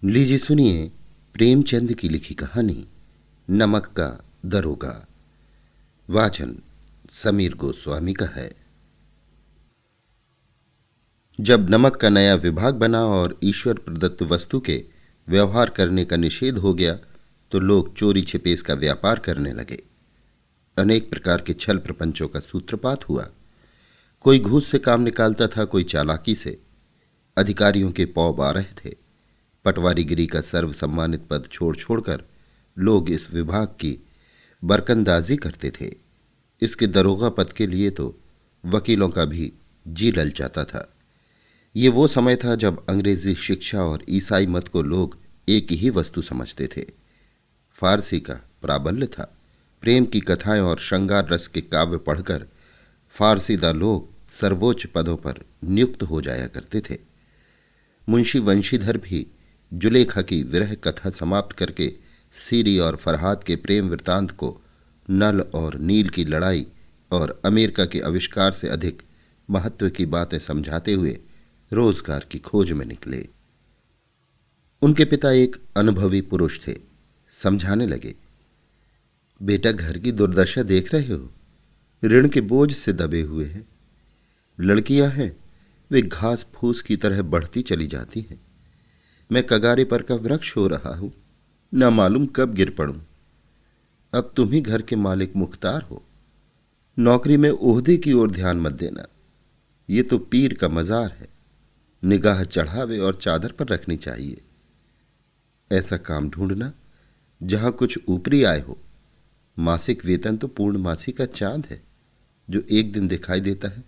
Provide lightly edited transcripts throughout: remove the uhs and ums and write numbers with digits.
लीजिए सुनिए प्रेमचंद की लिखी कहानी नमक का दरोगा। वाचन समीर गोस्वामी का है। जब नमक का नया विभाग बना और ईश्वर प्रदत्त वस्तु के व्यवहार करने का निषेध हो गया तो लोग चोरी छिपे इसका व्यापार करने लगे। अनेक प्रकार के छल प्रपंचों का सूत्रपात हुआ। कोई घूस से काम निकालता था, कोई चालाकी से। अधिकारियों के पौ आ रहे थे। पटवारीगिरी का सर्व सम्मानित पद छोड़ छोड़कर लोग इस विभाग की बरकंदाजी करते थे। इसके दरोगा पद के लिए तो वकीलों का भी जी ललचाता था। ये वो समय था जब अंग्रेजी शिक्षा और ईसाई मत को लोग एक ही वस्तु समझते थे। फारसी का प्राबल्य था। प्रेम की कथाएं और श्रृंगार रस के काव्य पढ़कर फारसीदा लोग सर्वोच्च पदों पर नियुक्त हो जाया करते थे। मुंशी वंशीधर भी जुलेखा की विरह कथा समाप्त करके सीरी और फरहाद के प्रेम वृतांत को नल और नील की लड़ाई और अमेरिका के आविष्कार से अधिक महत्व की बातें समझाते हुए रोजगार की खोज में निकले। उनके पिता एक अनुभवी पुरुष थे। समझाने लगे, बेटा घर की दुर्दशा देख रहे हो, ऋण के बोझ से दबे हुए हैं। लड़कियां हैं, वे घास फूस की तरह बढ़ती चली जाती हैं। मैं कगारे पर का वृक्ष हो रहा हूं, न मालूम कब गिर पड़ूं। अब तुम ही घर के मालिक मुख्तार हो। नौकरी में ओहदे की ओर ध्यान मत देना, ये तो पीर का मजार है। निगाह चढ़ावे और चादर पर रखनी चाहिए। ऐसा काम ढूंढना जहां कुछ ऊपरी आय हो। मासिक वेतन तो पूर्णमासी का चांद है, जो एक दिन दिखाई देता है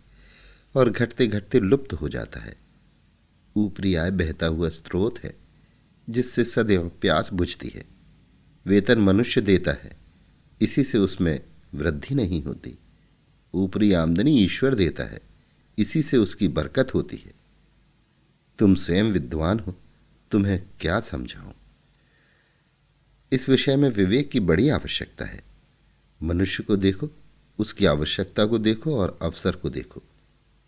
और घटते घटते लुप्त हो जाता है। ऊपरी आय बहता हुआ स्रोत है, जिससे सदैव प्यास बुझती है। वेतन मनुष्य देता है, इसी से उसमें वृद्धि नहीं होती। ऊपरी आमदनी ईश्वर देता है, इसी से उसकी बरकत होती है। तुम स्वयं विद्वान हो, तुम्हें क्या समझाऊं। इस विषय में विवेक की बड़ी आवश्यकता है। मनुष्य को देखो, उसकी आवश्यकता को देखो और अवसर को देखो।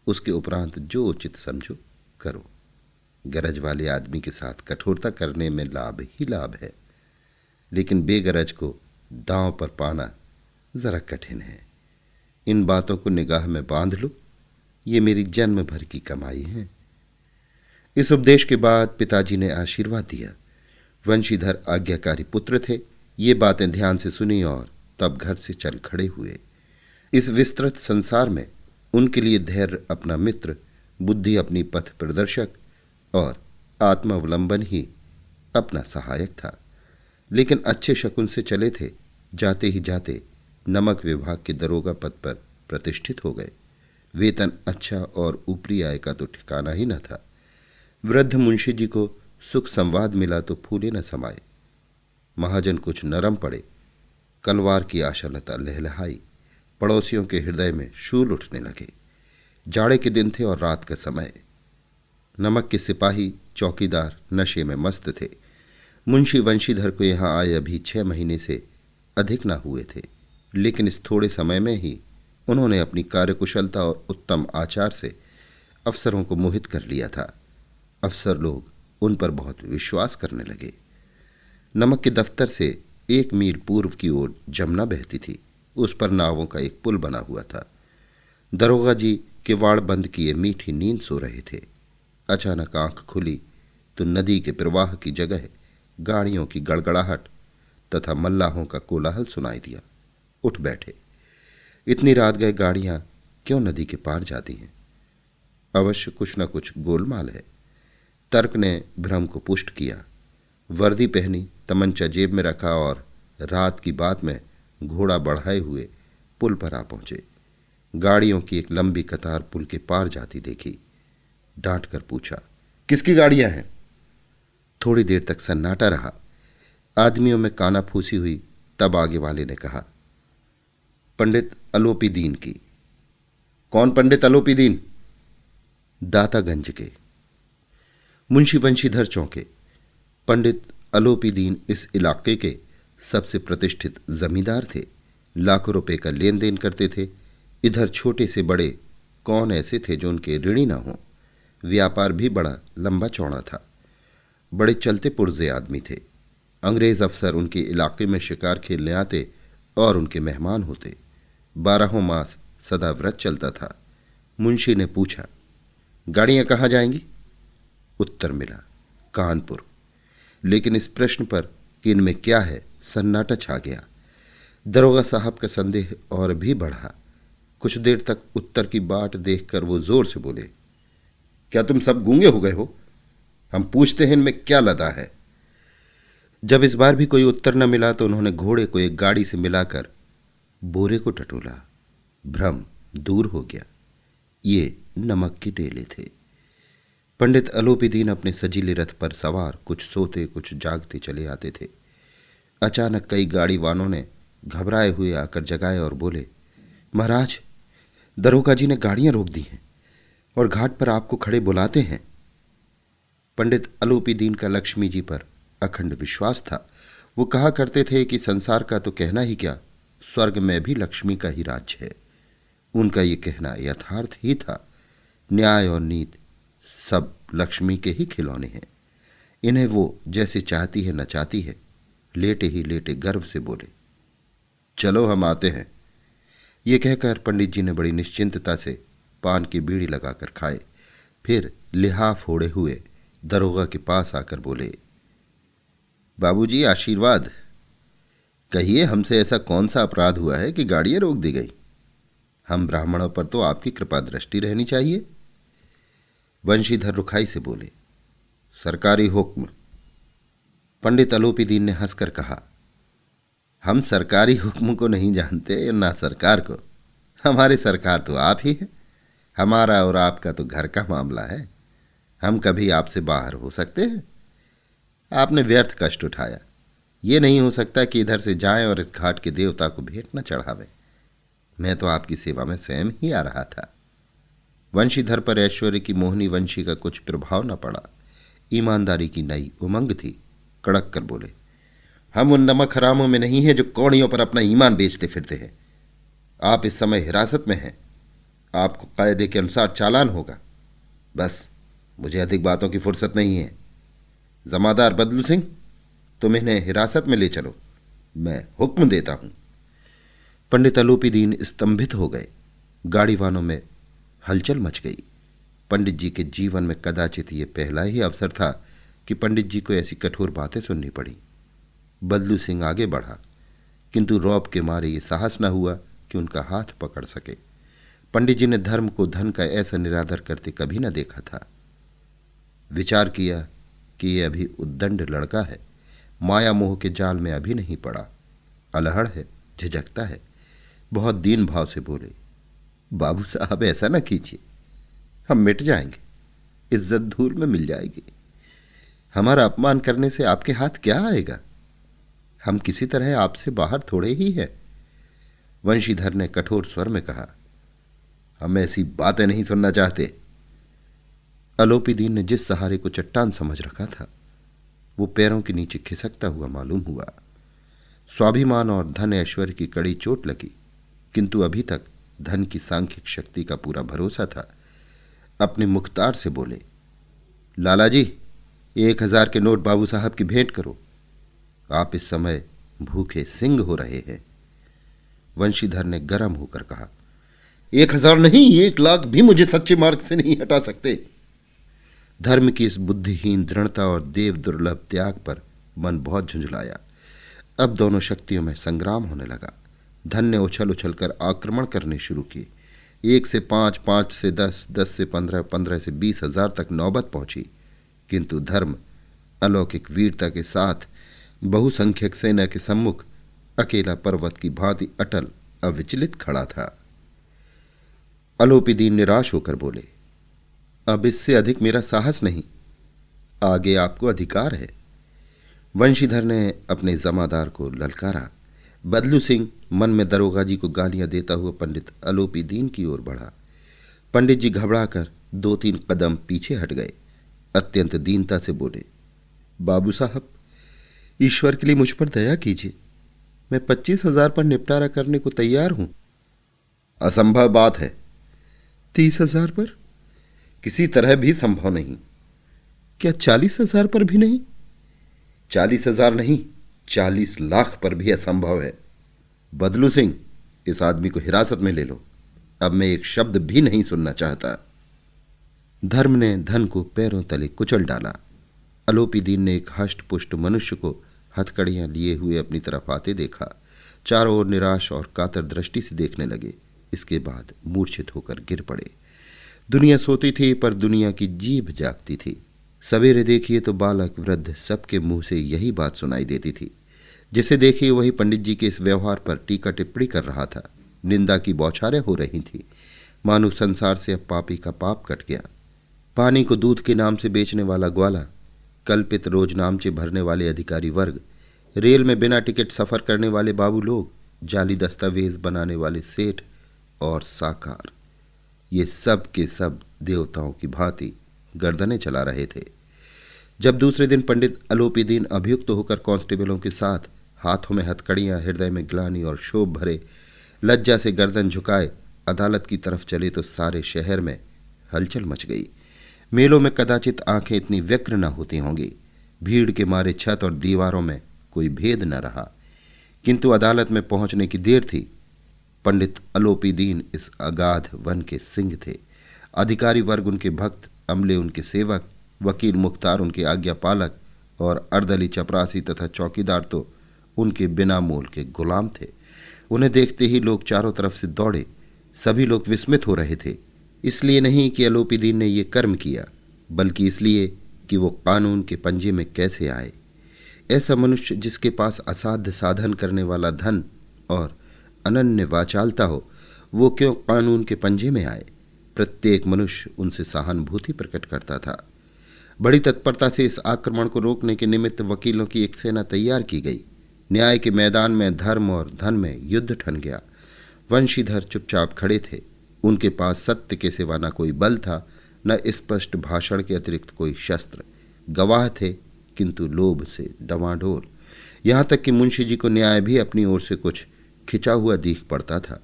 उसके उपरांत जो उचित समझो करो। गरज वाले आदमी के साथ कठोरता करने में लाभ ही लाभ है, लेकिन बेगरज को दांव पर पाना जरा कठिन है। इन बातों को निगाह में बांध लो, ये मेरी जन्म भर की कमाई है। इस उपदेश के बाद पिताजी ने आशीर्वाद दिया। वंशीधर आज्ञाकारी पुत्र थे। ये बातें ध्यान से सुनी और तब घर से चल खड़े हुए। इस विस्तृत संसार में उनके लिए धैर्य अपना मित्र, बुद्धि अपनी पथ प्रदर्शक और आत्मावलंबन ही अपना सहायक था। लेकिन अच्छे शकुन से चले थे। जाते ही जाते नमक विभाग के दरोगा पद पर प्रतिष्ठित हो गए। वेतन अच्छा और ऊपरी आय का तो ठिकाना ही न था। वृद्ध मुंशी जी को सुख संवाद मिला तो फूले न समाये। महाजन कुछ नरम पड़े। कलवार की आशालता लहलहाई। पड़ोसियों के हृदय में शूल उठने लगे। जाड़े के दिन थे और रात का समय। नमक के सिपाही चौकीदार नशे में मस्त थे। मुंशी वंशीधर को यहां आए अभी 6 महीने से अधिक न हुए थे, लेकिन इस थोड़े समय में ही उन्होंने अपनी कार्यकुशलता और उत्तम आचार से अफसरों को मोहित कर लिया था। अफसर लोग उन पर बहुत विश्वास करने लगे। नमक के दफ्तर से 1 मील पूर्व की ओर जमुना बहती थी। उस पर नावों का एक पुल बना हुआ था। दरोगा जी किवाड़ बंद किए मीठी नींद सो रहे थे। अचानक आंख खुली तो नदी के प्रवाह की जगह गाड़ियों की गड़गड़ाहट तथा मल्लाहों का कोलाहल सुनाई दिया। उठ बैठे। इतनी रात गए गाड़ियां क्यों नदी के पार जाती हैं? अवश्य कुछ न कुछ गोलमाल है। तर्क ने भ्रम को पुष्ट किया। वर्दी पहनी, तमंचा जेब में रखा और रात की बात में घोड़ा बढ़ाए हुए पुल पर आ पहुंचे। गाड़ियों की एक लंबी कतार पुल के पार जाती देखी। डांट कर पूछा, किसकी गाड़ियां हैं? थोड़ी देर तक सन्नाटा रहा। आदमियों में कानाफूसी हुई। तब आगे वाले ने कहा, पंडित अलोपी दीन की। कौन पंडित अलोपी दीन? दातागंज के। मुंशी वंशीधर चौंके। पंडित अलोपी दीन इस इलाके के सबसे प्रतिष्ठित जमींदार थे। लाखों रुपए का लेन देन करते थे। इधर छोटे से बड़े कौन ऐसे थे जो उनके ऋणी न हों। व्यापार भी बड़ा लंबा चौड़ा था। बड़े चलते पुर्जे आदमी थे। अंग्रेज अफसर उनके इलाके में शिकार खेलने आते और उनके मेहमान होते। 12 मास सदा व्रत चलता था। मुंशी ने पूछा, गाड़ियां कहाँ जाएंगी? उत्तर मिला, कानपुर। लेकिन इस प्रश्न पर कि इनमें क्या है, सन्नाटा छा गया। दरोगा साहब का संदेह और भी बढ़ा। कुछ देर तक उत्तर की बाट देखकर वो जोर से बोले, क्या तुम सब गूंगे हो गए हो? हम पूछते हैं इनमें क्या लदा है। जब इस बार भी कोई उत्तर न मिला तो उन्होंने घोड़े को एक गाड़ी से मिलाकर बोरे को टटोला। भ्रम दूर हो गया। ये नमक के डेले थे। पंडित अलोपीदीन अपने सजीले रथ पर सवार कुछ सोते कुछ जागते चले आते थे। अचानक कई गाड़ी वालों ने घबराए हुए आकर जगाए और बोले, महाराज, दरोगा जी ने गाड़ियां रोक दी हैं और घाट पर आपको खड़े बुलाते हैं। पंडित अलोपीदीन का लक्ष्मी जी पर अखंड विश्वास था। वो कहा करते थे कि संसार का तो कहना ही क्या, स्वर्ग में भी लक्ष्मी का ही राज्य है। उनका ये कहना यथार्थ ही था। न्याय और नीति सब लक्ष्मी के ही खिलौने हैं। इन्हें वो जैसे चाहती है नचाती है। लेटे ही लेटे गर्व से बोले, चलो हम आते हैं। ये कहकर पंडित जी ने बड़ी निश्चिंतता से पान की बीड़ी लगाकर खाए। फिर लिहाफ ओढ़े हुए दरोगा के पास आकर बोले, बाबूजी आशीर्वाद। कहिए, हमसे ऐसा कौन सा अपराध हुआ है कि गाड़ियां रोक दी गई? हम ब्राह्मणों पर तो आपकी कृपा दृष्टि रहनी चाहिए। वंशीधर रुखाई से बोले, सरकारी हुक्म। पंडित अलोपीदीन ने हंसकर कहा, हम सरकारी हुक्म को नहीं जानते, ना सरकार को। हमारी सरकार तो आप ही है। हमारा और आपका तो घर का मामला है। हम कभी आपसे बाहर हो सकते हैं? आपने व्यर्थ कष्ट उठाया। ये नहीं हो सकता कि इधर से जाएं और इस घाट के देवता को भेंट न चढ़ावें। मैं तो आपकी सेवा में स्वयं ही आ रहा था। वंशीधर पर ऐश्वर्य की मोहनी वंशी का कुछ प्रभाव न पड़ा। ईमानदारी की नई उमंग थी। कड़क कर बोले, हम उन नमक हरामों में नहीं हैं जो कौड़ियों पर अपना ईमान बेचते फिरते हैं। आप इस समय हिरासत में हैं। आपको कायदे के अनुसार चालान होगा। बस, मुझे अधिक बातों की फुर्सत नहीं है। जमादार बदलू सिंह, तुम इन्हें हिरासत में ले चलो। मैं हुक्म देता हूं। पंडित अलोपीदीन स्तंभित हो गए। गाड़ीवानों में हलचल मच गई। पंडित जी के जीवन में कदाचित ये पहला ही अवसर था कि पंडित जी को ऐसी कठोर बातें सुननी पड़ी। बदलू सिंह आगे बढ़ा, किंतु रौब के मारे ये साहस न हुआ कि उनका हाथ पकड़ सके। पंडित जी ने धर्म को धन का ऐसा निरादर करते कभी न देखा था। विचार किया कि ये अभी उद्दंड लड़का है, माया मोह के जाल में अभी नहीं पड़ा, अलहड़ है, झिझकता है। बहुत दीन भाव से बोले, बाबू साहब ऐसा न कीजिए, हम मिट जाएंगे, इज्जत धूल में मिल जाएगी। हमारा अपमान करने से आपके हाथ क्या आएगा? हम किसी तरह आपसे बाहर थोड़े ही हैं। वंशीधर ने कठोर स्वर में कहा, हम ऐसी बातें नहीं सुनना चाहते। अलोपीदीन ने जिस सहारे को चट्टान समझ रखा था वो पैरों के नीचे खिसकता हुआ मालूम हुआ। स्वाभिमान और धन ऐश्वर्य की कड़ी चोट लगी, किंतु अभी तक धन की सांख्यिक शक्ति का पूरा भरोसा था। अपने मुख्तार से बोले, लाला जी, 1000 के नोट बाबू साहब की भेंट करो। आप इस समय भूखे सिंह हो रहे हैं। वंशीधर ने गर्म होकर कहा, 1000 नहीं, 1,00,000 भी मुझे सच्चे मार्ग से नहीं हटा सकते। धर्म की इस बुद्धिहीन दृढ़ता और देव दुर्लभ त्याग पर मन बहुत झुंझलाया। अब दोनों शक्तियों में संग्राम होने लगा। धन ने उछल उछल कर आक्रमण करने शुरू किए। 1 से 5, 5 से 10, 10 से 15, 15 से 20,000 तक नौबत पहुंची, किंतु धर्म अलौकिक वीरता के साथ बहुसंख्यक सेना के सम्मुख अकेला पर्वत की भांति अटल अविचलित खड़ा था। अलोपीदीन निराश होकर बोले, अब इससे अधिक मेरा साहस नहीं, आगे आपको अधिकार है। वंशीधर ने अपने जमादार को ललकारा। बदलू सिंह मन में दरोगा जी को गालियां देता हुआ पंडित अलोपीदीन की ओर बढ़ा। पंडित जी घबराकर 2-3 कदम पीछे हट गए। अत्यंत दीनता से बोले, बाबू साहब, ईश्वर के लिए मुझ पर दया कीजिए। मैं 25,000 पर निपटारा करने को तैयार हूं। असंभव बात है। 30,000 पर? किसी तरह भी संभव नहीं। क्या 40,000 पर भी नहीं? 40,000 नहीं, 40 लाख पर भी असंभव है। बदलू सिंह, इस आदमी को हिरासत में ले लो। अब मैं एक शब्द भी नहीं सुनना चाहता। धर्म ने धन को पैरों तले कुचल डाला। अलोपी दीन ने एक हष्ट पुष्ट मनुष्य को हथकड़ियां लिए हुए अपनी तरफ आते देखा। चारों ओर निराश और कातर दृष्टि से देखने लगे। इसके बाद मूर्छित होकर गिर पड़े। दुनिया सोती थी पर दुनिया की जीभ जागती थी। सवेरे देखिए तो बालक वृद्ध सबके मुंह से यही बात सुनाई देती थी। जिसे देखिए वही पंडित जी के इस व्यवहार पर टीका टिप्पणी कर रहा था। निंदा की बौछारें हो रही थी। मानो संसार से अब पापी का पाप कट गया। पानी को दूध के नाम से बेचने वाला ग्वाला, कल्पित रोज नामचे भरने वाले अधिकारी वर्ग, रेल में बिना टिकट सफर करने वाले बाबू लोग, जाली दस्तावेज बनाने वाले सेठ और साकार, ये सब के सब देवताओं की भांति गर्दनें चला रहे थे। जब दूसरे दिन पंडित अलोपी दीन अभियुक्त होकर कांस्टेबलों के साथ हाथों में हथकड़ियां, हृदय में ग्लानि और शोभ भरे लज्जा से गर्दन झुकाए अदालत की तरफ चले तो सारे शहर में हलचल मच गई। मेलों में कदाचित आंखें इतनी व्यग्र न होती होंगी। भीड़ के मारे छत और दीवारों में कोई भेद न रहा। किंतु अदालत में पहुंचने की देर थी। पंडित अलोपी दीन इस अगाध वन के सिंह थे। अधिकारी वर्ग उनके भक्त, अमले उनके सेवक, वकील मुख्तार उनके आज्ञा पालक और अर्दली चपरासी तथा चौकीदार तो उनके बिना मोल के गुलाम थे। उन्हें देखते ही लोग चारों तरफ से दौड़े। सभी लोग विस्मित हो रहे थे। इसलिए नहीं कि अलोपी दीन ने ये कर्म किया, बल्कि इसलिए कि वो कानून के पंजे में कैसे आए। ऐसा मनुष्य जिसके पास असाध्य साधन करने वाला धन और अनन्य वाचालता हो, वो क्यों कानून के पंजे में आए? प्रत्येक मनुष्य उनसे सहानुभूति प्रकट करता था। बड़ी तत्परता से इस आक्रमण को रोकने के निमित्त वकीलों की एक सेना तैयार की गई। न्याय के मैदान में धर्म और धन में युद्ध ठन गया। वंशीधर चुपचाप खड़े थे। उनके पास सत्य के सिवा न कोई बल था, न स्पष्ट भाषण के अतिरिक्त कोई शस्त्र। गवाह थे किंतु लोभ से डवाडोल। यहाँ तक कि मुंशी जी को न्याय भी अपनी ओर से कुछ खिंचा हुआ दीख पड़ता था।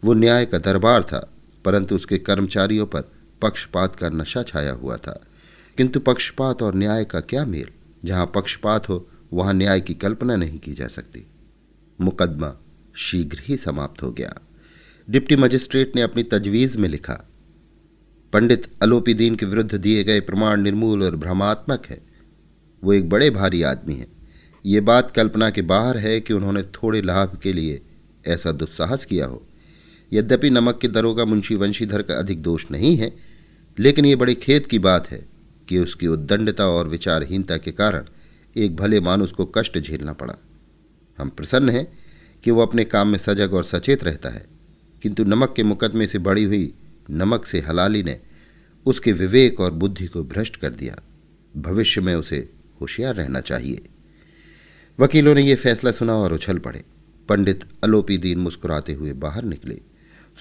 वो न्याय का दरबार था, परंतु उसके कर्मचारियों पर पक्षपात का नशा छाया हुआ था। किंतु पक्षपात और न्याय का क्या मेल? जहाँ पक्षपात हो वहाँ न्याय की कल्पना नहीं की जा सकती। मुकदमा शीघ्र ही समाप्त हो गया। डिप्टी मजिस्ट्रेट ने अपनी तजवीज़ में लिखा, पंडित अलोपी दीन के विरुद्ध दिए गए प्रमाण निर्मूल और भ्रमात्मक है। वो एक बड़े भारी आदमी हैं। ये बात कल्पना के बाहर है कि उन्होंने थोड़े लाभ के लिए ऐसा दुस्साहस किया हो। यद्यपि नमक के दरोगा मुंशी वंशीधर का अधिक दोष नहीं है, लेकिन ये बड़े खेद की बात है कि उसकी उद्दंडता और विचारहीनता के कारण एक भले मानुस को कष्ट झेलना पड़ा। हम प्रसन्न हैं कि वो अपने काम में सजग और सचेत रहता है, किंतु नमक के मुकदमे से बड़ी हुई नमक से हलाली ने उसके विवेक और बुद्धि को भ्रष्ट कर दिया। भविष्य में उसे होशियार रहना चाहिए। वकीलों ने यह फैसला सुना और उछल पड़े। पंडित अलोपी दीन मुस्कुराते हुए बाहर निकले।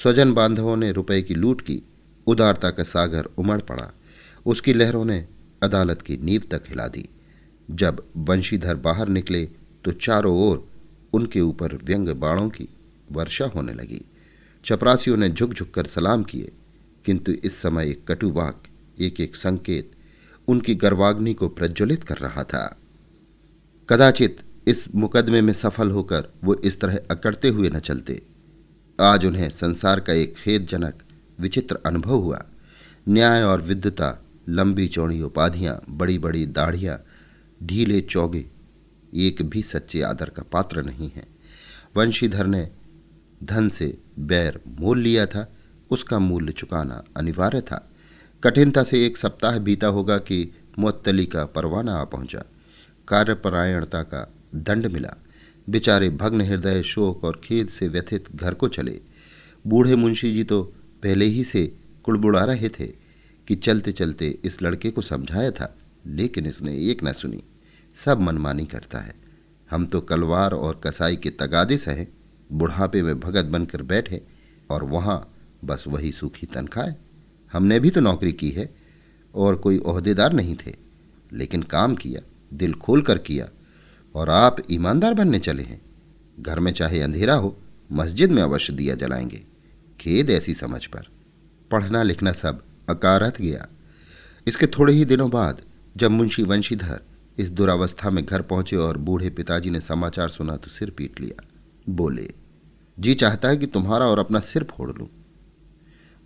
स्वजन बांधवों ने रुपए की लूट की। उदारता का सागर उमड़ पड़ा। उसकी लहरों ने अदालत की नींव तक हिला दी। जब वंशीधर बाहर निकले तो चारों ओर उनके ऊपर व्यंग बाणों की वर्षा होने लगी। चपरासियों ने झुक झुक कर सलाम किए, किंतु इस समय एक कटु वाक्य, एक एक संकेत उनकी गर्वाग्नि को प्रज्वलित कर रहा था। कदाचित इस मुकदमे में सफल होकर वो इस तरह अकड़ते हुए न चलते। आज उन्हें संसार का एक खेदजनक विचित्र अनुभव हुआ। न्याय और विद्वता, लंबी चौड़ी उपाधियां, बड़ी बड़ी दाढ़ियां, ढीले चौगे, एक भी सच्चे आदर का पात्र नहीं है। वंशीधर ने धन से बैर मोल लिया था, उसका मूल्य चुकाना अनिवार्य था। कठिनता से एक सप्ताह बीता होगा कि मुअत्तली का परवाना आ पहुंचा। कार्यपरायणता का दंड मिला। बेचारे भग्न हृदय, शोक और खेद से व्यथित घर को चले। बूढ़े मुंशी जी तो पहले ही से कुड़बुड़ा रहे थे कि चलते चलते इस लड़के को समझाया था, लेकिन इसने एक न सुनी। सब मनमानी करता है। हम तो कलवार और कसाई के तगादे से हैं। बुढ़ापे में भगत बनकर बैठे और वहाँ बस वही सूखी तनख्वाह। हमने भी तो नौकरी की है और कोई ओहदेदार नहीं थे, लेकिन काम किया, दिल खोल कर किया। और आप ईमानदार बनने चले हैं। घर में चाहे अंधेरा हो, मस्जिद में अवश्य दिया जलाएंगे। खेद ऐसी समझ पर। पढ़ना लिखना सब अकारत गया। इसके थोड़े ही दिनों बाद जब मुंशी वंशीधर इस दुरावस्था में घर पहुंचे और बूढ़े पिताजी ने समाचार सुना तो सिर पीट लिया। बोले, जी चाहता है कि तुम्हारा और अपना सिर फोड़ लूं।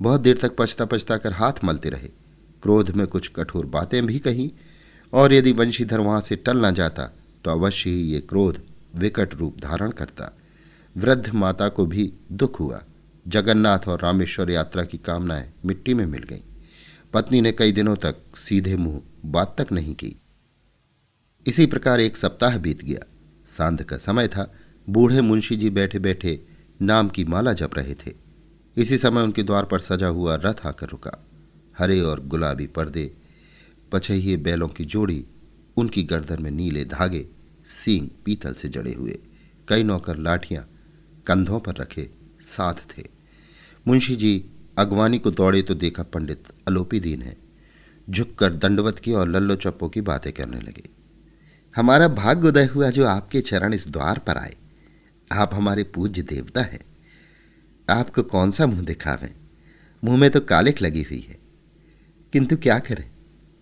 बहुत देर तक पछता पछता कर हाथ मलते रहे। क्रोध में कुछ कठोर बातें भी कहीं, और यदि वंशीधर वहां से टल न जाता तो अवश्य ही ये क्रोध विकट रूप धारण करता। वृद्ध माता को भी दुख हुआ। जगन्नाथ और रामेश्वर यात्रा की कामनाएं मिट्टी में मिल गईं। पत्नी ने कई दिनों तक सीधे मुंह बात तक नहीं की। इसी प्रकार एक सप्ताह बीत गया। सांध का समय था। बूढ़े मुंशी जी बैठे बैठे नाम की माला जप रहे थे। इसी समय उनके द्वार पर सजा हुआ रथ आकर रुका। हरे और गुलाबी पर्दे, पछहिए बैलों की जोड़ी, उनकी गर्दन में नीले धागे, सींग पीतल से जड़े हुए, कई नौकर लाठियां कंधों पर रखे साथ थे। मुंशी जी अगवानी को दौड़े तो देखा पंडित अलोपी दीन है। झुककर दंडवत की और लल्लो चप्पो की बातें करने लगे। हमारा भाग्य उदय हुआ जो आपके चरण इस द्वार पर आए। आप हमारे पूज्य देवता हैं। आपको कौन सा मुंह दिखावें? मुंह में तो कालिख लगी हुई है, किंतु क्या करें,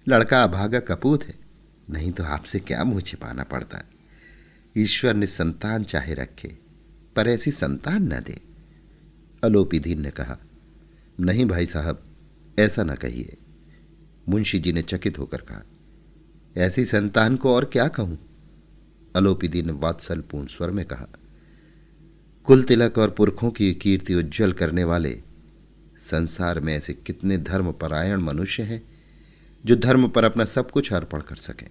लड़का अभागा कपूत है, नहीं तो आपसे क्या मुंह छिपाना पड़ता। ईश्वर ने संतान चाहे रखे, पर ऐसी संतान न दे। अलोपी दीन ने कहा, नहीं भाई साहब, ऐसा न कहिए। मुंशी जी ने चकित होकर कहा, ऐसी संतान को और क्या कहूं? अलोपी दीन ने वात्सल्यपूर्ण स्वर में कहा, कुल तिलक और पुरखों की कीर्ति उज्जवल करने वाले संसार में ऐसे कितने धर्मपरायण मनुष्य हैं जो धर्म पर अपना सब कुछ अर्पण कर सकें।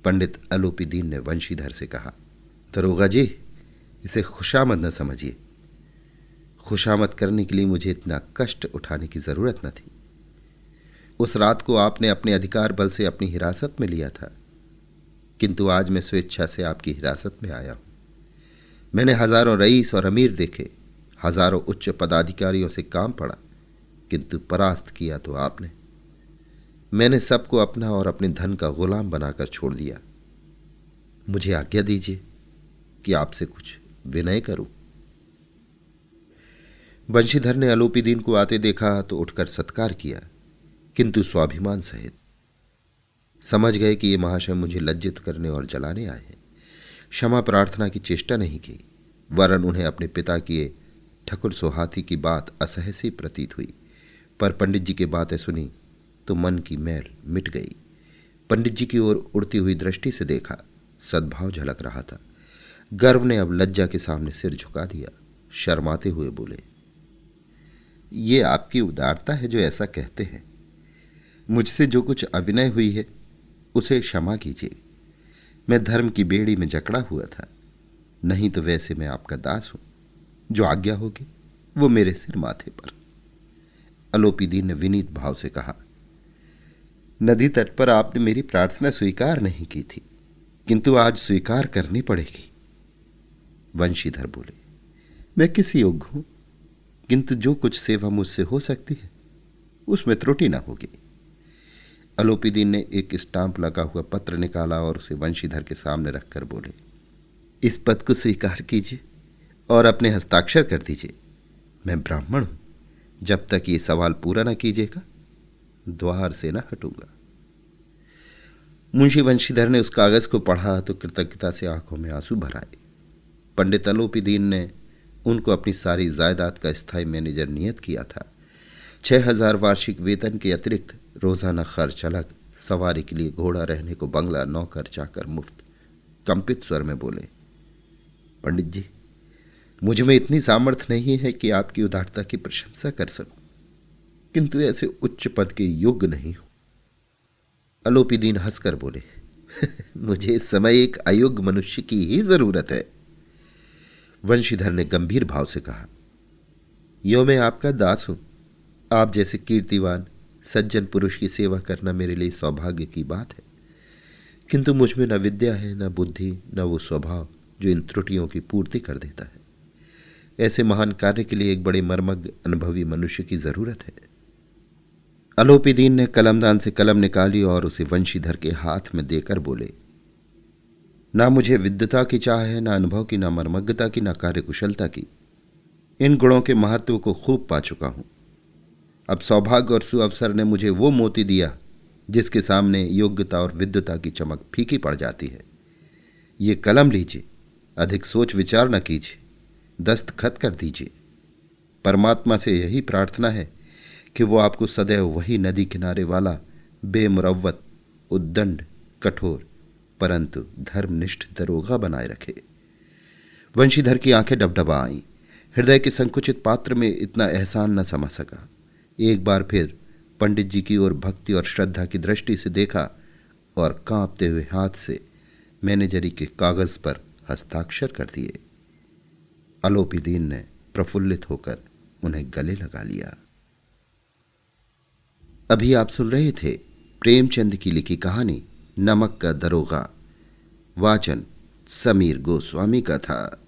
पंडित अलोपी दीन ने वंशीधर से कहा, दरोगा जी, इसे खुशामद न समझिए। खुशामद करने के लिए मुझे इतना कष्ट उठाने की जरूरत न थी। उस रात को आपने अपने अधिकार बल से अपनी हिरासत में लिया था, किंतु आज मैं स्वेच्छा से आपकी हिरासत में आया हूं। मैंने हजारों रईस और अमीर देखे, हजारों उच्च पदाधिकारियों से काम पड़ा, किंतु परास्त किया तो आपने। मैंने सबको अपना और अपने धन का गुलाम बनाकर छोड़ दिया। मुझे आज्ञा दीजिए कि आपसे कुछ विनय करूं। बंशीधर ने अलोपी दीन को आते देखा तो उठकर सत्कार किया, किंतु स्वाभिमान सहित। समझ गए कि ये महाशय मुझे लज्जित करने और जलाने आए हैं। क्षमा प्रार्थना की चेष्टा नहीं की, वरन उन्हें अपने पिता किए ठकुर सोहाती की बात असह्य सी प्रतीत हुई। पर पंडित जी की बातें सुनी तो मन की मैल मिट गई। पंडित जी की ओर उड़ती हुई दृष्टि से देखा, सद्भाव झलक रहा था। गर्व ने अब लज्जा के सामने सिर झुका दिया। शर्माते हुए बोले, ये आपकी उदारता है जो ऐसा कहते हैं। मुझसे जो कुछ अविनय हुई है उसे क्षमा कीजिए। मैं धर्म की बेड़ी में जकड़ा हुआ था, नहीं तो वैसे मैं आपका दास हूं। जो आज्ञा होगी वो मेरे सिर माथे पर। अलोपी दीन ने विनीत भाव से कहा, नदी तट पर आपने मेरी प्रार्थना स्वीकार नहीं की थी, किंतु आज स्वीकार करनी पड़ेगी। वंशीधर बोले, मैं किस योग्य हूं, किंतु जो कुछ सेवा मुझसे हो सकती है उसमें त्रुटि ना होगी। अलोपी दीन ने एक स्टाम्प लगा हुआ पत्र निकाला और उसे वंशीधर के सामने रखकर बोले, इस पद को स्वीकार कीजिए और अपने हस्ताक्षर कर दीजिए। मैं ब्राह्मण हूं, जब तक ये सवाल पूरा न कीजिएगा द्वार से न हटूंगा। मुंशी वंशीधर ने उस कागज को पढ़ा तो कृतज्ञता से आंखों में आंसू भर आए। पंडित अलोपी दीन ने उनको अपनी सारी जायदाद का स्थायी मैनेजर नियत किया था। 6,000 वार्षिक वेतन के अतिरिक्त रोजाना खर्च अलग, सवारी के लिए घोड़ा, रहने को बंगला, नौकर चाकर मुफ्त। कंपित स्वर में बोले, पंडित जी, मुझ में इतनी सामर्थ्य नहीं है कि आपकी उदारता की प्रशंसा कर सकूं, किंतु ऐसे उच्च पद के योग्य नहीं हूं। अलोपी दीन हंसकर बोले, मुझे इस समय एक अयोग्य मनुष्य की ही जरूरत है। वंशीधर ने गंभीर भाव से कहा, यो मैं आपका दास हूं। आप जैसे कीर्तिवान सज्जन पुरुष की सेवा करना मेरे लिए सौभाग्य की बात है, किंतु मुझ में न विद्या है, न बुद्धि, न वो स्वभाव जो इन त्रुटियों की पूर्ति कर देता है। ऐसे महान कार्य के लिए एक बड़े मर्मज्ञ अनुभवी मनुष्य की जरूरत है। अलोपी दीन ने कलमदान से कलम निकाली और उसे वंशीधर के हाथ में देकर बोले, ना मुझे विद्वता की चाह है, ना अनुभव की, ना मर्मज्ञता की, ना कार्यकुशलता की। इन गुणों के महत्व को खूब पा चुका हूं। अब सौभाग्य और सुअवसर ने मुझे वो मोती दिया जिसके सामने योग्यता और विद्वता की चमक फीकी पड़ जाती है। ये कलम लीजिए, अधिक सोच विचार न कीजिए, दस्तखत कर दीजिए। परमात्मा से यही प्रार्थना है कि वो आपको सदैव वही नदी किनारे वाला बेमुरव्वत, उद्दंड, कठोर परंतु धर्मनिष्ठ दरोगा बनाए रखे। वंशीधर की आंखें डबडबा आईं। हृदय के संकुचित पात्र में इतना एहसान न समा सका। एक बार फिर पंडित जी की ओर भक्ति और श्रद्धा की दृष्टि से देखा और कांपते हुए हाथ से मैनेजरी के कागज पर हस्ताक्षर कर दिए। अलोपीदीन ने प्रफुल्लित होकर उन्हें गले लगा लिया। अभी आप सुन रहे थे प्रेमचंद की लिखी कहानी नमक का दरोगा। वाचन समीर गोस्वामी का था।